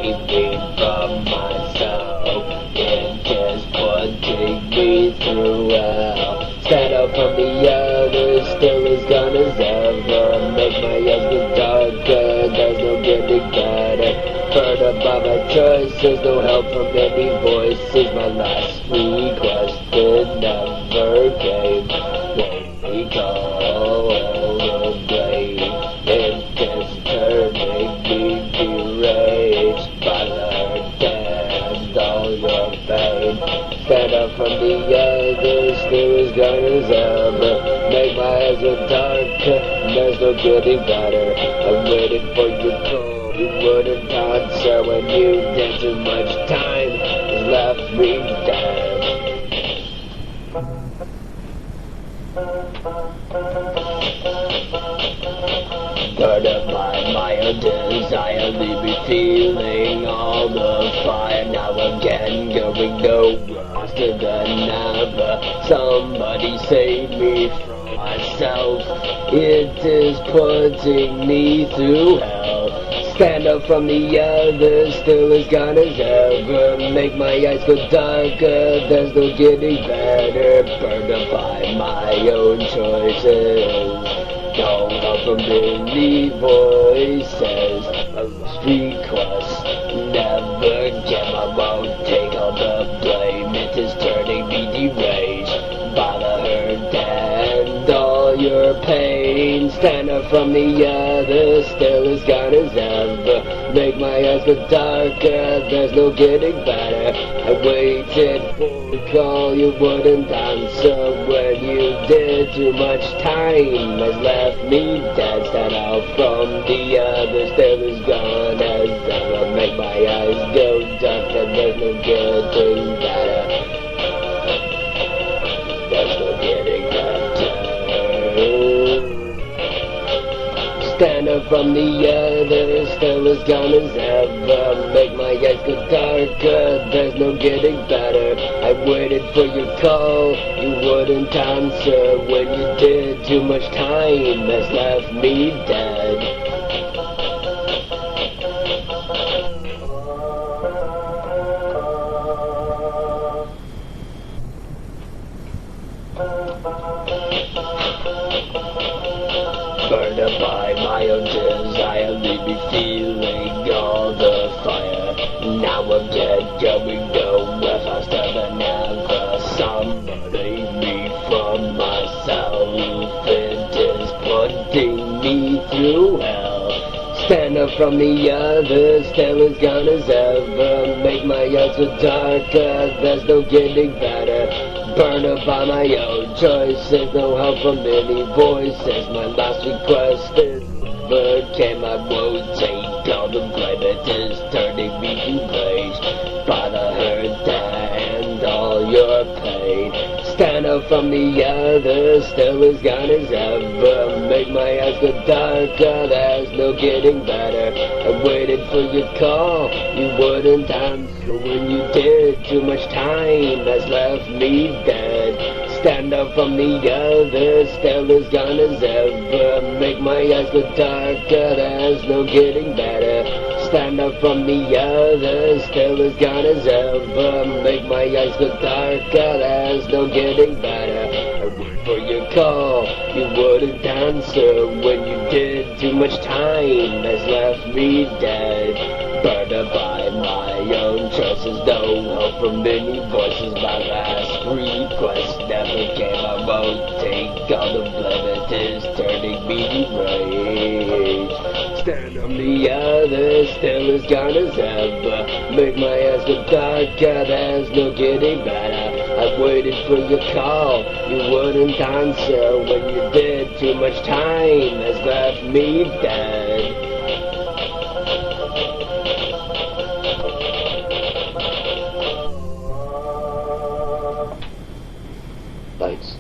me from myself. It is putting me through hell. Stand up from the others, still as gone as ever. Make my eyes get darker, there's no getting better. Burned up by my choices, no help from any voices. My last request, it never came. Won't we call the blame? It is turning me deranged by the hurt and all your pain. Stand up from the others, still as gone as ever. Make my eyes look darker, there's no getting better. I'm waiting for your call. You wouldn't answer when you did. Too much time has left me dead. Burdened by my own desire, leave me feeling all the fire. Now again, going nowhere, faster than ever. Somebody save me from myself. It is putting me through hell. Stand up from the others, still as gone as ever. Make my eyes go darker, there's no getting better. Burned up by my own choices. No help from any voices. A lost request never came. I won't take all the blame. It is turning me deranged by the hurt and all your pain. Stand up from the others, still as gone as ever. Make my eyes go darker, there's no getting better. I waited for a call, you wouldn't answer. When you did, too much time has left me dead. Stand out from the others, still as gone as ever. Make my eyes go darker, there's no getting better. There's no getting better. Stand up from the others, still as gone as ever. Make my eyes go darker, there's no getting better. I waited for your call, you wouldn't answer. When you did, too much time has left me dead. Burned up by my own desire, leave me feeling all the fire. Now I'm dead, going nowhere, faster than ever. Somebody me from myself. It is putting me through hell. Stand up from the others, still as gone as ever. Make my eyes go darker, there's no getting better. Burned up by my own choices, no help from any voices. My last request is overcame. I won't take all the blame. It is turning me deranged by the hurt and all your pain. Stand up from the others, still as gone as ever. Make my eyes go darker, there's no getting better. I waited for your call, you wouldn't answer. When you did, too much time has left me dead. Stand up from the others, still as gone as ever. Make my eyes go darker, there's no getting better. Stand up from the others, still as gone as ever. Make my eyes go darker, there's no getting better. I wait for your call, you wouldn't answer. When you did, too much time has left me dead. Burned up by my own choices, no help from any voices. My last request never came. I won't take all the blame. It is turning me deranged. Stand on the others, still as gone as ever. Make my eyes go darker, there's no getting better. I waited for your call, you wouldn't answer. When you did, too much time has left me dead. Lights.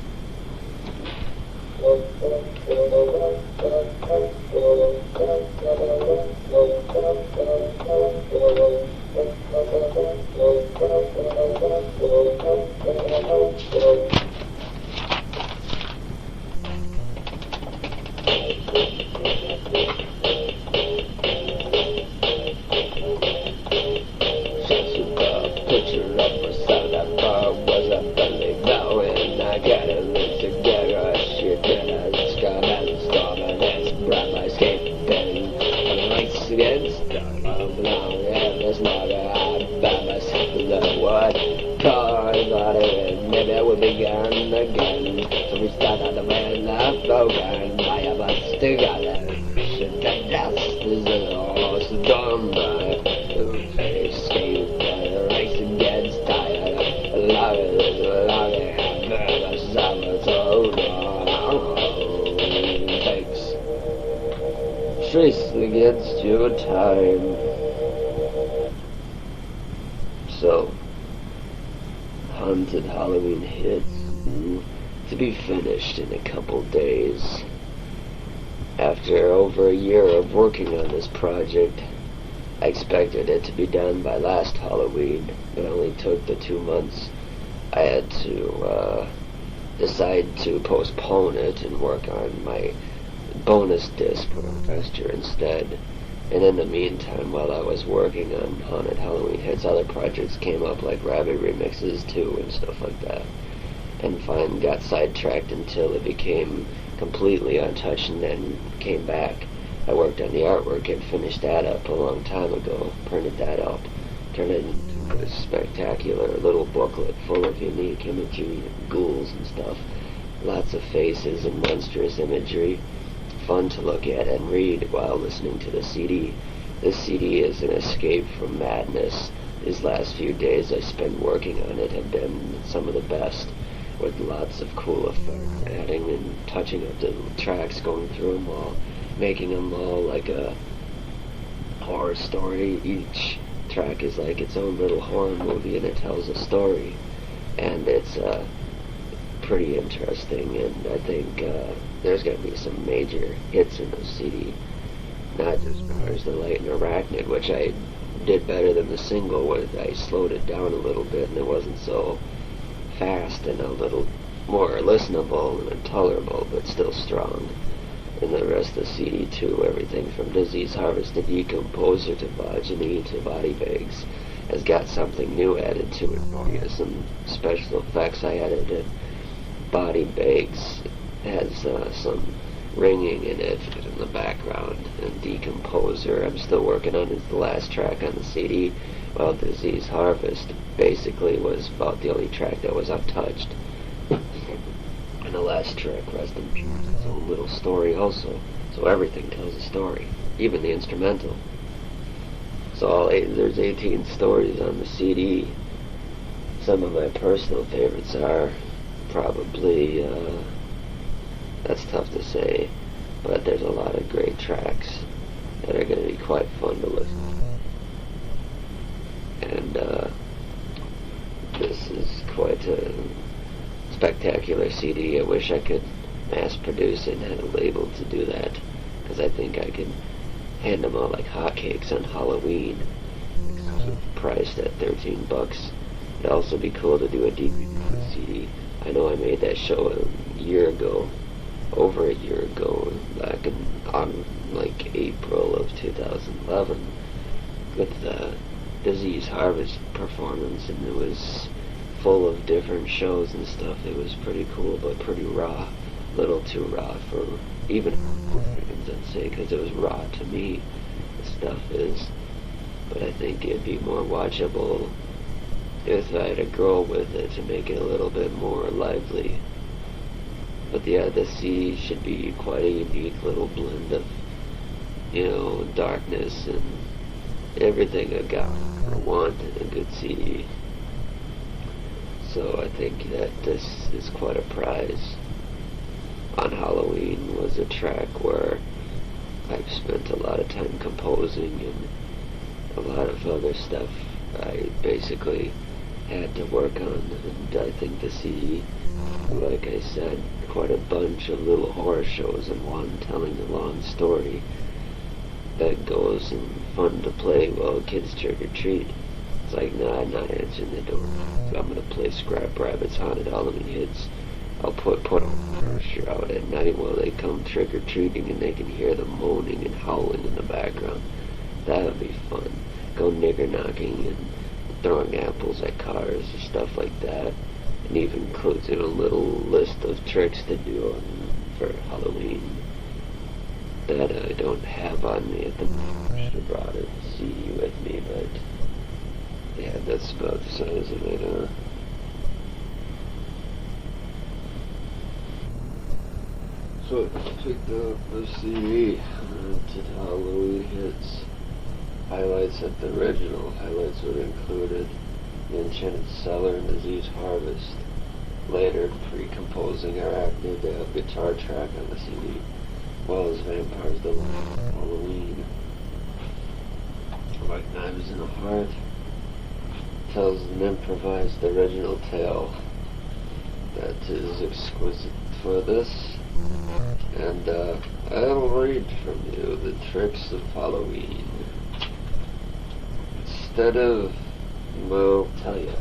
your time. So, Haunted Halloween Hits to be finished in a couple days. After over a year of working on this project, I expected it to be done by last Halloween, but it only took the 2 months. I had to decide to postpone it and work on my bonus disc for Investor instead. And in the meantime, while I was working on Haunted Halloween Hits, other projects came up like Rabbit Remixes too and stuff like that. And finally got sidetracked until it became completely untouched and then came back. I worked on the artwork and finished that up a long time ago, printed that up, turned it into a spectacular little booklet full of unique imagery and ghouls and stuff. Lots of faces and monstrous imagery. Fun to look at and read while listening to the CD. This CD is an escape from madness. These last few days I spent working on it have been some of the best, with lots of cool effects, adding and touching up the tracks, going through them all, making them all like a horror story. Each track is like its own little horror movie and it tells a story, and it's pretty interesting, and I think there's going to be some major hits in the CD. Not just Cars the Light and Arachnid, which I did better than the single, where I slowed it down a little bit and it wasn't so fast and a little more listenable and tolerable, but still strong. And the rest of the CD too, everything from Disease Harvest to Decomposer to Bogeny to Body Bags, has got something new added to it. Some special effects I added in. Body Bags has some ringing in it in the background, and Decomposer I'm still working on. It's the last track on the CD, while Disease Harvest basically was about the only track that was untouched. And the last track, Rest in Peace, is a little story also, so everything tells a story, even the instrumental. So there's 18 stories on the CD. Some of my personal favorites are probably, that's tough to say, but there's a lot of great tracks that are going to be quite fun to listen to. And this is quite a spectacular CD. I wish I could mass produce it and had a label to do that, because I think I could hand them out like hotcakes on Halloween, priced at $13. It'd also be cool to do a DVD CD. I know I made that show a year ago, over a year ago, back in like April of 2011, with the Disease Harvest performance, and it was full of different shows and stuff. It was pretty cool, but pretty raw, a little too raw for even fans, I'd say, because it was raw to me. The stuff is, but I think it'd be more watchable if I had a girl with it to make it a little bit more lively. But yeah, the CD should be quite a unique little blend of, darkness and everything I got or want in a good CD. So I think that this is quite a prize. On Halloween was a track where I've spent a lot of time composing, and a lot of other stuff I basically had to work on, and I think the CD, like I said, quite a bunch of little horror shows in one, telling a long story that goes and fun to play while kids trick-or-treat. It's like, nah, I'm not answering the door. I'm gonna play Scrap Rabbit's Haunted Halloween Hits. I'll put a brochure out at night while they come trick-or-treating, and they can hear the moaning and howling in the background. That would be fun. Go nigger-knocking and throwing apples at cars and stuff like that. And even includes in a little list of tricks to do for Halloween that I don't have on me at the moment. I should have brought a CD with me, but yeah, that's about the size of it. So I picked up the CD to Halloween Hits. Highlights at the original. Highlights would have included The Enchanted Cellar and Disease Harvest. Later, pre-composing Arachnid, the guitar track on the CD, as well as Vampires the Halloween. like knives in a hearth, tells an improvised original tale that is exquisite for this, and I'll read from you the tricks of Halloween. Instead of, well, I'll tell ya,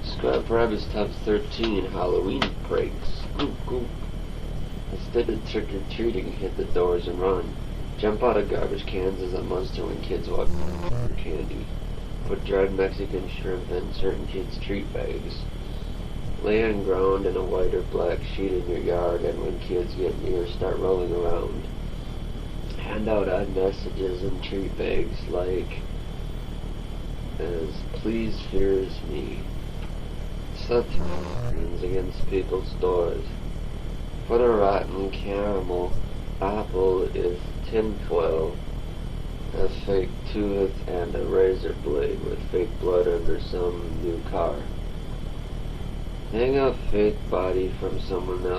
Scrap Rabbit's top 13 Halloween pranks. Goop, goop. Instead of trick-or-treating, hit the doors and run. Jump out of garbage cans as a monster when kids walk for candy. Put dried Mexican shrimp in certain kids' treat bags. Lay on ground in a white or black sheet in your yard, and when kids get near, start rolling around. Hand out odd messages in treat bags like, as please fears me. Set things against people's doors. Put a rotten caramel apple is tinfoil, a fake tooth, and a razor blade with fake blood under some new car. Hang a fake body from someone else.